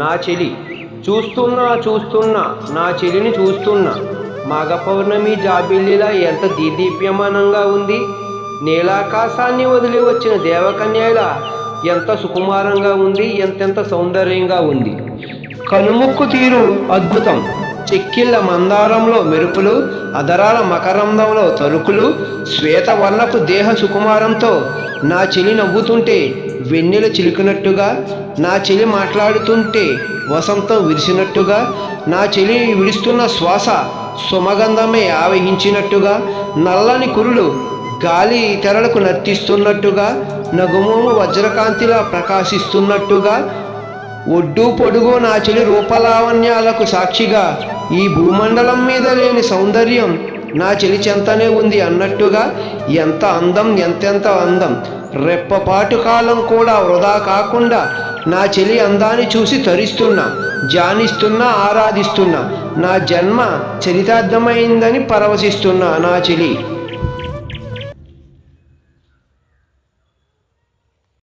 నా చెలి చూస్తున్నా చూస్తున్నా నా చెలిని చూస్తున్నా. మాఘ పౌర్ణమి జాబిల్లిలా ఎంత దీదీప్యమానంగా ఉంది. నీలాకాశాన్ని వదిలి వచ్చిన దేవకన్యలా ఎంత సుకుమారంగా ఉంది, ఎంతెంత సౌందర్యంగా ఉంది. కనుముక్కు తీరు అద్భుతం. చెక్కిళ్ళ మందారంలో మెరుపులు, అదరాల మకరందంలో తలుకులు, శ్వేతవర్ణపు దేహ సుకుమారంతో నా చెలి నవ్వుతుంటే వెన్నెల చిలికినట్టుగా, నా చెలి మాట్లాడుతుంటే వసంతం విరిసినట్టుగా, నా చెలి విడుస్తున్న శ్వాస సుమగంధమే ఆవహించినట్టుగా, నల్లని కురులు గాలి తెరలకు నర్తిస్తున్నట్టుగా, నగుమోము వజ్రకాంతిలా ప్రకాశిస్తున్నట్టుగా, ఒడ్డు పొడుగు నా చెలి రూపలావణ్యాలకు సాక్షిగా ఈ భూమండలం మీద లేని సౌందర్యం నా చెలి చెంతనే ఉంది అన్నట్టుగా, ఎంత అందం, ఎంతెంత అందం. రెప్పపాటు కాలం కూడా వృధా కాకుండా నా చెలి అందాన్ని చూసి తరిస్తున్నా, ధ్యానిస్తున్నా, ఆరాధిస్తున్నా. నా జన్మ చరితార్థమైందని పరవశిస్తున్నా నా చెలి.